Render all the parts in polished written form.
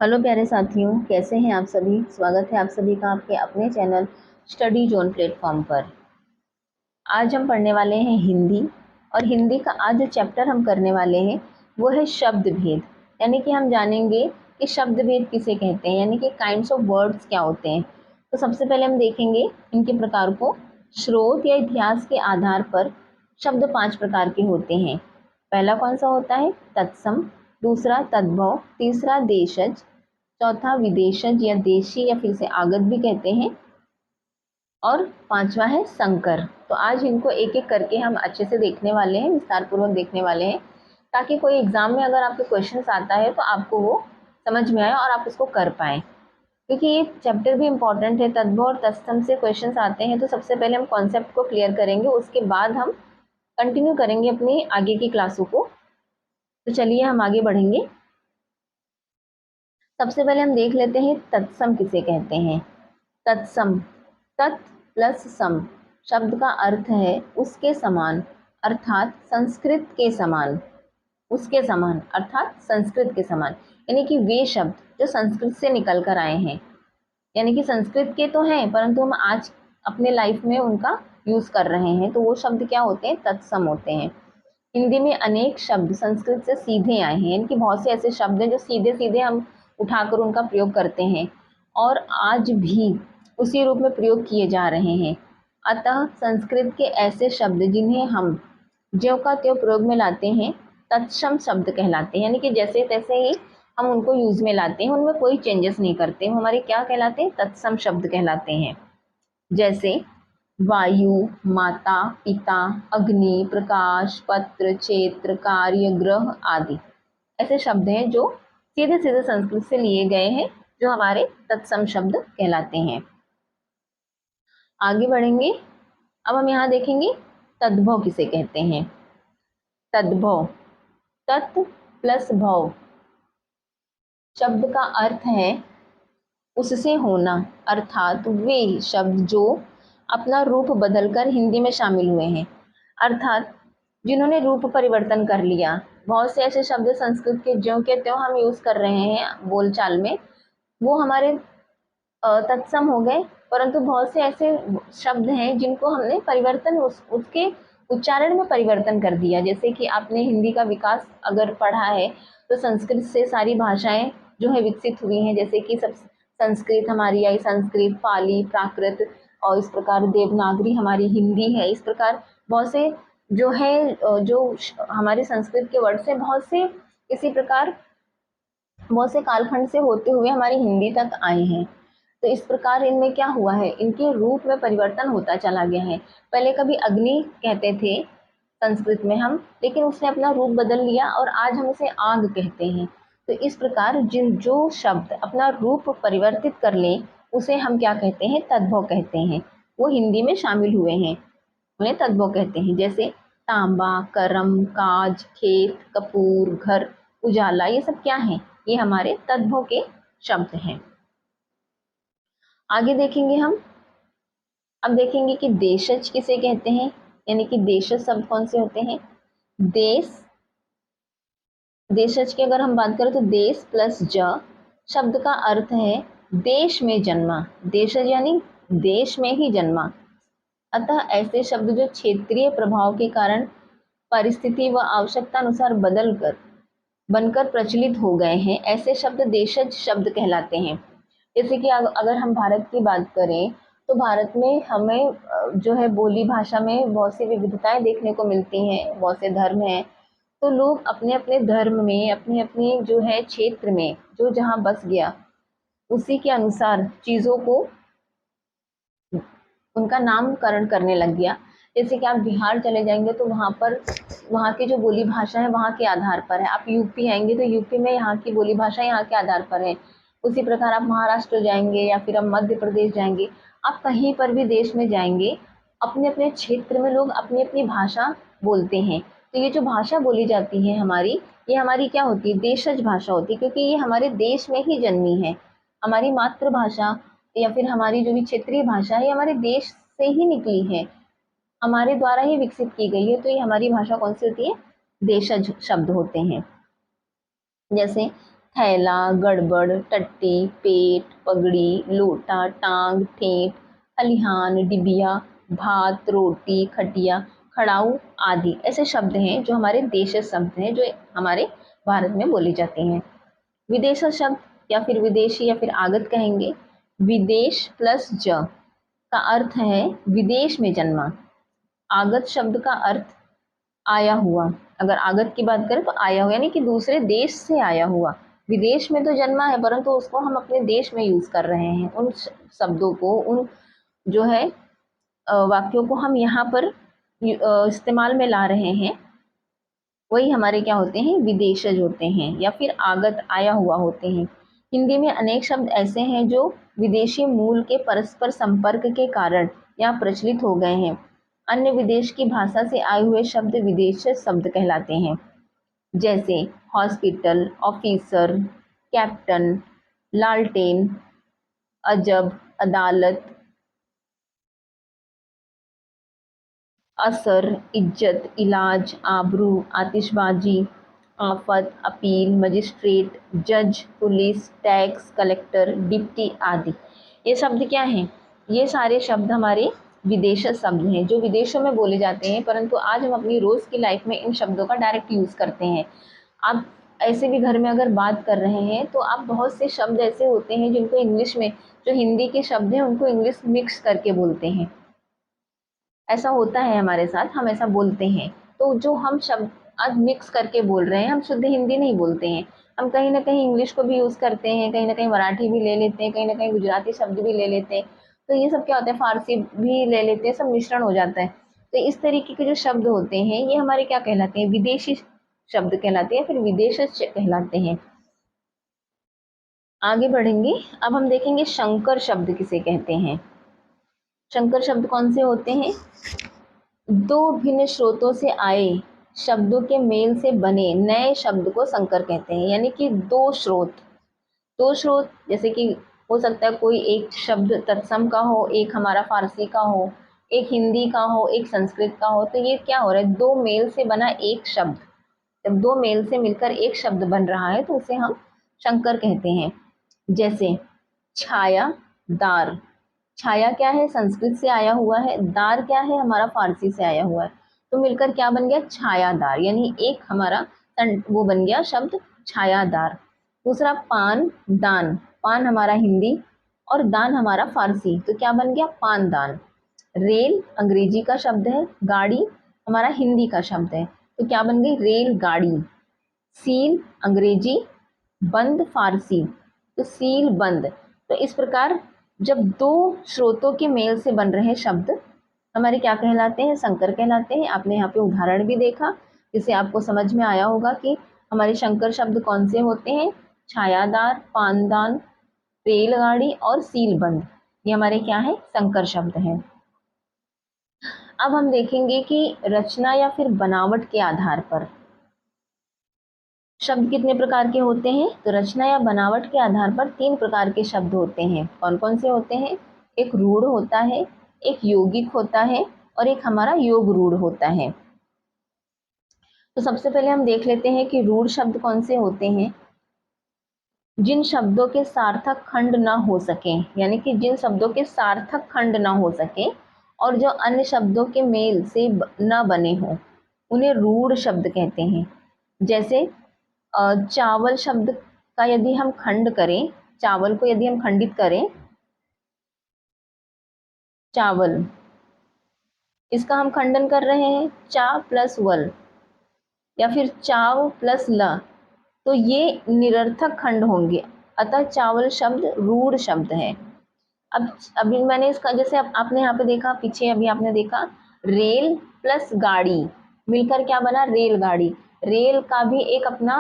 Hello प्यारे साथियों, कैसे हैं आप सभी। स्वागत है आप सभी का आपके अपने चैनल स्टडी जोन प्लेटफॉर्म पर। आज हम पढ़ने वाले हैं हिंदी, और हिंदी का आज जो चैप्टर हम करने वाले हैं वो है शब्द भेद। यानी कि हम जानेंगे कि शब्द भेद किसे कहते हैं, यानी कि काइंड्स ऑफ वर्ड्स क्या होते हैं। तो सबसे पहले हम देखेंगे इनके प्रकार को। स्रोत या इतिहास के आधार पर शब्द 5 प्रकार के होते हैं। पहला कौन सा होता है? तत्सम। दूसरा तद्भव। तीसरा देशज। चौथा विदेशज या देशी या फिर से आगत भी कहते हैं। और पांचवा है संकर। तो आज इनको एक एक करके हम अच्छे से देखने वाले हैं, विस्तार पूर्वक देखने वाले हैं, ताकि कोई एग्जाम में अगर आपके क्वेश्चंस आता है तो आपको वो समझ में आए और आप उसको कर पाएं। क्योंकि ये चैप्टर भी इंपॉर्टेंट है। तद्भव और तत्सम से क्वेश्चंस आते हैं, तो सबसे पहले हम कॉन्सेप्ट को क्लियर करेंगे, उसके बाद हम कंटिन्यू करेंगे अपनी आगे की क्लासों को। तो चलिए हम आगे बढ़ेंगे। सबसे पहले हम देख लेते हैं तत्सम किसे कहते हैं। तत्सम, तत् प्लस सम शब्द का अर्थ है उसके समान, अर्थात संस्कृत के समान। उसके समान अर्थात संस्कृत के समान, यानी कि वे शब्द जो संस्कृत से निकल कर आए हैं, यानी कि संस्कृत के तो हैं परंतु हम आज अपने लाइफ में उनका यूज कर रहे हैं, तो वो शब्द क्या होते हैं? तत्सम होते हैं। हिंदी में अनेक शब्द संस्कृत से सीधे आए हैं, यानी कि बहुत से ऐसे शब्द हैं जो सीधे सीधे हम उठाकर उनका प्रयोग करते हैं और आज भी उसी रूप में प्रयोग किए जा रहे हैं। अतः संस्कृत के ऐसे शब्द जिन्हें हम ज्यों का त्यों प्रयोग में लाते हैं तत्सम शब्द कहलाते हैं, यानी कि जैसे तैसे ही हम उनको यूज में लाते हैं, उनमें कोई चेंजेस नहीं करते, वो हमारे क्या कहलाते हैं? तत्सम शब्द कहलाते हैं। जैसे वायु, माता, पिता, अग्नि, प्रकाश, पत्र, क्षेत्र, कार्य, ग्रह आदि ऐसे शब्द हैं जो सीधे सीधे संस्कृत से लिए गए हैं, जो हमारे तत्सम शब्द कहलाते हैं। आगे बढ़ेंगे। अब हम यहाँ देखेंगे तद्भव किसे कहते हैं। तद्भव, तत् प्लस भव शब्द का अर्थ है उससे होना, अर्थात वे शब्द जो अपना रूप बदलकर हिंदी में शामिल हुए हैं, अर्थात जिन्होंने रूप परिवर्तन कर लिया। बहुत से ऐसे शब्द संस्कृत के ज्यों के त्यों हम यूज कर रहे हैं बोलचाल में, वो हमारे तत्सम हो गए। परंतु बहुत से ऐसे शब्द हैं जिनको हमने परिवर्तन उसके उच्चारण में परिवर्तन कर दिया। जैसे कि आपने हिंदी का विकास अगर पढ़ा है तो संस्कृत से सारी भाषाएं जो है विकसित हुई हैं। जैसे कि सब संस्कृत हमारी आई, संस्कृत, पाली, प्राकृत, और इस प्रकार देवनागरी हमारी हिंदी है। इस प्रकार बहुत से जो है हमारे संस्कृत के वर्ड से बहुत से इसी प्रकार बहुत से कालखंड से होते हुए हमारी हिंदी तक आए हैं। तो इस प्रकार इनमें क्या हुआ है, इनके रूप में परिवर्तन होता चला गया है। पहले कभी अग्नि कहते थे संस्कृत में हम, लेकिन उसने अपना रूप बदल लिया और आज हम उसे आग कहते हैं। तो इस प्रकार जिन जो शब्द अपना रूप परिवर्तित कर ले उसे हम क्या कहते हैं? तद्भव कहते हैं। वो हिंदी में शामिल हुए हैं, उन्हें तद्भव कहते हैं। जैसे तांबा, करम, काज, खेत, कपूर, घर, उजाला, ये सब क्या है? ये हमारे तद्भव के शब्द हैं। आगे देखेंगे हम। अब देखेंगे कि देशज किसे कहते हैं, यानी कि देशज शब्द कौन से होते हैं। देश, देशज की अगर हम बात करें तो देश प्लस ज शब्द का अर्थ है देश में जन्मा। देशज यानी देश में ही जन्मा। अतः ऐसे शब्द जो क्षेत्रीय प्रभाव के कारण परिस्थिति व आवश्यकता अनुसार बनकर प्रचलित हो गए हैं, ऐसे शब्द देशज शब्द कहलाते हैं। जैसे कि अगर हम भारत की बात करें तो भारत में हमें जो है बोली भाषा में बहुत सी विविधताएं देखने को मिलती हैं, बहुत से धर्म हैं। तो लोग अपने अपने धर्म में, अपने अपने जो है क्षेत्र में जो जहाँ बस गया उसी के अनुसार चीज़ों को उनका नामकरण करने लग गया। जैसे कि आप बिहार चले जाएंगे तो वहाँ पर वहाँ की जो बोली भाषा है वहाँ के आधार पर है। आप यूपी आएंगे तो यूपी में यहाँ की बोली भाषा यहाँ के आधार पर है। उसी प्रकार आप महाराष्ट्र जाएंगे या फिर आप मध्य प्रदेश जाएंगे, आप कहीं पर भी देश में जाएंगे, अपने अपने क्षेत्र में लोग अपनी अपनी भाषा बोलते हैं। तो ये जो भाषा बोली जाती है हमारी, ये हमारी क्या होती है? देशज भाषा होती है, क्योंकि ये हमारे देश में ही जन्मी है। हमारी मातृभाषा या फिर हमारी जो भी क्षेत्रीय भाषा है हमारे देश से ही निकली है, हमारे द्वारा ही विकसित की गई है। तो ये हमारी भाषा कौन सी होती है? देशज शब्द होते हैं। जैसे थैला, गड़बड़, टट्टी, पेट, पगड़ी, लोटा, टांग, ठेठ, खलिहान, डिबिया, भात, रोटी, खटिया, खड़ाऊ आदि ऐसे शब्द हैं जो हमारे देश शब्द हैं, जो हमारे भारत में बोले जाते हैं। विदेश शब्द या फिर विदेशी या फिर आगत कहेंगे। विदेश प्लस ज का अर्थ है विदेश में जन्मा। आगत शब्द का अर्थ आया हुआ। अगर आगत की बात करें तो आया हुआ यानी कि दूसरे देश से आया हुआ। विदेश में तो जन्मा है परंतु उसको हम अपने देश में यूज कर रहे हैं। उन शब्दों को, उन जो है वाक्यों को हम यहाँ पर इस्तेमाल में ला रहे हैं, वही हमारे क्या होते हैं, विदेशज होते हैं या फिर आगत, आया हुआ होते हैं। हिंदी में अनेक शब्द ऐसे हैं जो विदेशी मूल के परस्पर संपर्क के कारण यहाँ प्रचलित हो गए हैं। अन्य विदेश की भाषा से आए हुए शब्द विदेशज शब्द कहलाते हैं, जैसे हॉस्पिटल, ऑफिसर, कैप्टन, लालटेन, अजब, अदालत, असर, इज्जत, इलाज, आबरू, आतिशबाजी, आफत, अपील, मजिस्ट्रेट, जज, पुलिस, टैक्स कलेक्टर, डिप्टी आदि। ये शब्द क्या हैं? ये सारे शब्द हमारे विदेशी शब्द हैं जो विदेशों में बोले जाते हैं, परंतु आज हम अपनी रोज़ की लाइफ में इन शब्दों का डायरेक्ट यूज़ करते हैं। आप ऐसे भी घर में अगर बात कर रहे हैं तो आप बहुत से शब्द ऐसे होते हैं जिनको इंग्लिश में, जो हिंदी के शब्द हैं उनको इंग्लिश मिक्स करके बोलते हैं। ऐसा होता है हमारे साथ, हम ऐसा बोलते हैं। तो जो हम शब्द आज मिक्स करके बोल रहे हैं, हम शुद्ध हिंदी नहीं बोलते हैं। हम कहीं ना कहीं इंग्लिश को भी यूज़ करते हैं, कहीं ना कहीं मराठी भी ले लेते हैं, कहीं ना कहीं गुजराती शब्द भी ले लेते हैं। तो ये सब क्या होता है, फारसी भी ले लेते हैं, सब मिश्रण हो जाता है। तो इस तरीके के जो शब्द होते हैं ये हमारे क्या कहलाते हैं, विदेशी शब्द कहलाते हैं, फिर विदेशज कहलाते हैं। आगे बढ़ेंगे, अब हम देखेंगे शंकर शब्द किसे कहते हैं। शंकर शब्द कौन से होते हैं? दो भिन्न स्रोतों से आए शब्दों के मेल से बने नए शब्द को संकर कहते हैं। यानी कि दो स्रोत जैसे कि हो सकता है कोई एक शब्द तत्सम का हो, एक हमारा फारसी का हो, एक हिंदी का हो, एक संस्कृत का हो। तो ये क्या हो रहा है, दो मेल से बना एक शब्द। जब दो मेल से मिलकर एक शब्द बन रहा है तो उसे हम शंकर कहते हैं। जैसे छाया, दार। छाया क्या है, संस्कृत से आया हुआ है, दार क्या है, हमारा फारसी से आया हुआ है। तो मिलकर क्या बन गया, छायादार। यानी एक हमारा वो बन गया शब्द छायादार। दूसरा पान, दान। पान हमारा हिंदी और दान हमारा फारसी, तो क्या बन गया, पानदान। रेल अंग्रेजी का शब्द है, गाड़ी हमारा हिंदी का शब्द है, तो क्या बन गई, रेल गाड़ी। सील अंग्रेजी, बंद फारसी, तो सील बंद। तो इस प्रकार जब दो स्रोतों के मेल से बन रहे शब्द हमारे क्या कहलाते हैं, संकर कहलाते हैं। आपने यहाँ पे उदाहरण भी देखा जिससे आपको समझ में आया होगा कि हमारे शंकर शब्द कौन से होते हैं। छायादार, पानदान, रेलगाड़ी और सीलबंद, ये हमारे क्या है, संकर शब्द हैं। अब हम देखेंगे कि रचना या फिर बनावट के आधार पर शब्द कितने प्रकार के होते हैं। तो रचना या बनावट के आधार पर 3 प्रकार के शब्द होते हैं। कौन कौन से होते हैं? एक रूढ़ होता है, एक यौगिक होता है और एक हमारा योग रूढ़ होता है। तो सबसे पहले हम देख लेते हैं कि रूढ़ शब्द कौन से होते हैं। जिन शब्दों के सार्थक खंड ना हो सके, यानी कि जिन शब्दों के सार्थक खंड ना हो सके और जो अन्य शब्दों के मेल से न बने हो, उन्हें रूढ़ शब्द कहते हैं। जैसे चावल शब्द का यदि हम खंड करें, चावल को यदि हम खंडित करें, चावल, इसका हम खंडन कर रहे हैं, चा प्लस वल या फिर चाव प्लस ल, तो ये निरर्थक खंड होंगे। अतः चावल शब्द रूढ़ शब्द है। अब अभी मैंने इसका जैसे आपने यहाँ पे देखा, पीछे अभी आपने देखा रेल प्लस गाड़ी मिलकर क्या बना, रेलगाड़ी। रेल का भी एक अपना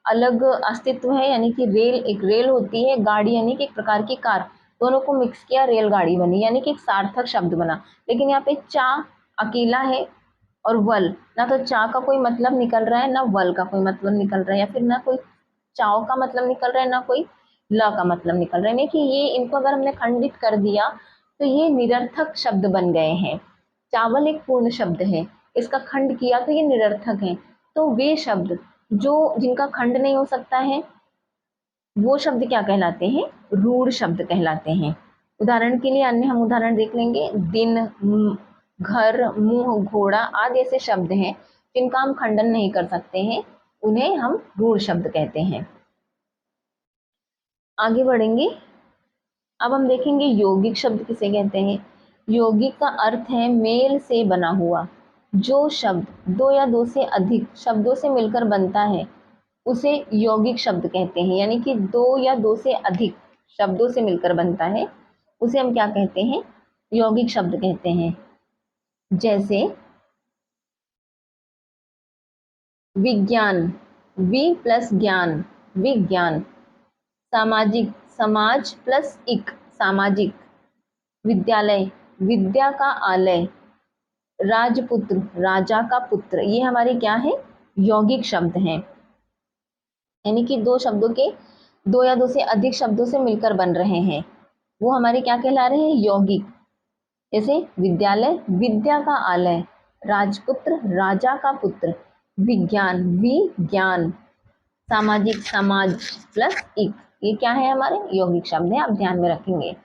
अलग अस्तित्व है, यानी कि रेल एक रेल होती है, गाड़ी यानी कि एक प्रकार की कार, दोनों को मिक्स किया रेलगाड़ी बनी, यानी कि एक सार्थक शब्द बना। लेकिन यहाँ पे चा अकेला है और वल, ना तो चा का कोई मतलब निकल रहा है, ना वल का कोई मतलब निकल रहा है, या फिर ना कोई चाव का मतलब निकल रहा है, ना कोई ल का मतलब निकल रहा है। यानी कि ये इनको अगर हमने खंडित कर दिया तो ये निरर्थक शब्द बन गए हैं। चावल एक पूर्ण शब्द है, इसका खंड किया तो ये निरर्थक है। तो वे शब्द जो जिनका खंड नहीं हो सकता है, वो शब्द क्या कहलाते हैं? रूढ़ शब्द कहलाते हैं। उदाहरण के लिए अन्य हम उदाहरण देख लेंगे। दिन, घर, मुंह, घोड़ा आदि ऐसे शब्द हैं जिनका हम खंडन नहीं कर सकते हैं, उन्हें हम रूढ़ शब्द कहते हैं। आगे बढ़ेंगे। अब हम देखेंगे यौगिक शब्द किसे कहते हैं। यौगिक का अर्थ है मेल से बना हुआ। जो शब्द दो या दो से अधिक शब्दों से मिलकर बनता है उसे यौगिक शब्द कहते हैं। यानी कि दो या दो से अधिक शब्दों से मिलकर बनता है उसे हम क्या कहते हैं? यौगिक शब्द कहते हैं। जैसे विज्ञान, वि प्लस ज्ञान, विज्ञान। सामाजिक, समाज प्लस इक, सामाजिक। विद्यालय, विद्या का आलय। राजपुत्र, राजा का पुत्र। ये हमारे क्या है? यौगिक शब्द हैं। यानी कि दो शब्दों के दो या दो से अधिक शब्दों से मिलकर बन रहे हैं, वो हमारे क्या कहला रहे हैं? यौगिक। जैसे विद्यालय, विद्या का आलय। राजपुत्र, राजा का पुत्र। विज्ञान, विज्ञान। सामाजिक, समाज प्लस इक, ये क्या है? हमारे यौगिक शब्द हैं, आप ध्यान में रखेंगे।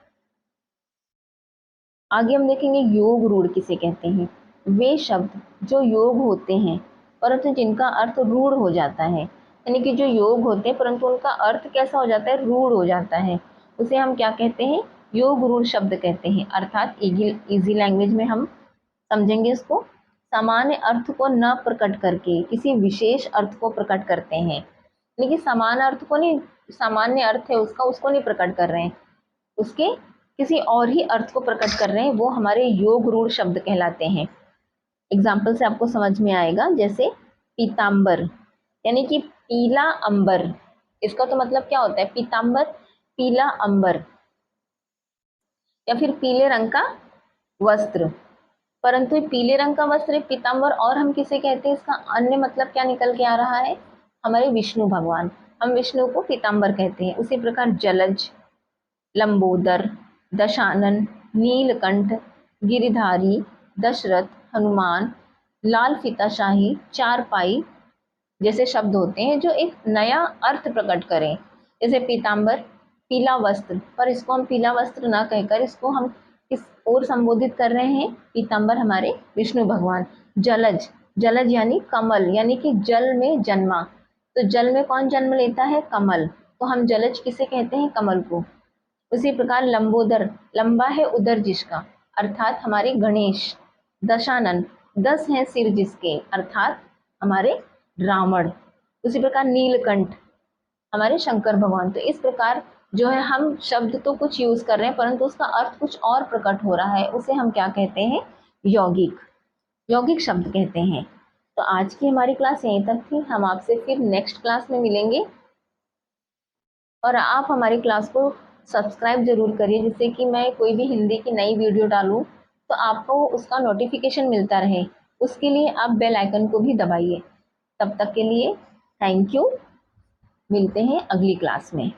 आगे हम देखेंगे योग रूढ़ किसे कहते हैं। वे शब्द जो योग होते हैं परंतु जिनका अर्थ रूढ़ हो जाता है। यानी कि जो योग होते हैं परंतु उनका अर्थ कैसा हो जाता है? रूढ़ हो जाता है, उसे हम क्या कहते हैं? योग रूढ़ शब्द कहते हैं। अर्थात इजी लैंग्वेज में हम समझेंगे इसको, सामान्य अर्थ को न प्रकट करके किसी विशेष अर्थ को प्रकट करते हैं। लेकिन समान अर्थ को नहीं, सामान्य अर्थ है उसका, उसको नहीं प्रकट कर रहे हैं, उसके किसी और ही अर्थ को प्रकट कर रहे हैं, वो हमारे योग रूढ़ शब्द कहलाते हैं। एग्जाम्पल से आपको समझ में आएगा। जैसे पीताम्बर, यानी कि पीला अंबर। इसका तो मतलब क्या होता है? पीताम्बर, पीला अंबर, या फिर पीले रंग का वस्त्र। परंतु पीले रंग का वस्त्र पीताम्बर, और हम किसे कहते हैं? इसका अन्य मतलब क्या निकल के आ रहा है? हमारे विष्णु भगवान, हम विष्णु को पीताम्बर कहते हैं। उसी प्रकार जलज, लंबोदर, दशानन, नीलकंठ, गिरिधारी, दशरथ, हनुमान, लाल फीताशाही, चारपाई जैसे शब्द होते हैं जो एक नया अर्थ प्रकट करें। जैसे पीताम्बर, पीला वस्त्र, पर इसको हम पीला वस्त्र ना कहकर इसको हम किस और संबोधित कर रहे हैं? पीताम्बर हमारे विष्णु भगवान। जलज, जलज यानी कमल, यानी कि जल में जन्मा। तो जल में कौन जन्म लेता है? कमल। तो हम जलज किसे कहते हैं? कमल को। उसी प्रकार लंबोदर, लंबा है उदर जिसका, अर्थात हमारे गणेश। दशानन, 10 हैं सिर जिसके, अर्थात हमारे रावण। उसी प्रकार नीलकंठ, हमारे शंकर भगवान। तो इस प्रकार जो है हम शब्द तो कुछ यूज कर रहे हैं परंतु उसका अर्थ कुछ और प्रकट हो रहा है, उसे हम क्या कहते हैं? यौगिक, यौगिक शब्द कहते हैं। तो आज की हमारी क्लास यहीं तक थी। हम आपसे फिर नेक्स्ट क्लास में मिलेंगे, और आप हमारी क्लास को सब्सक्राइब जरूर करिए जिससे कि मैं कोई भी हिंदी की नई वीडियो डालूं तो आपको उसका नोटिफिकेशन मिलता रहे। उसके लिए आप बेल आइकन को भी दबाइए। तब तक के लिए थैंक यू, मिलते हैं अगली क्लास में।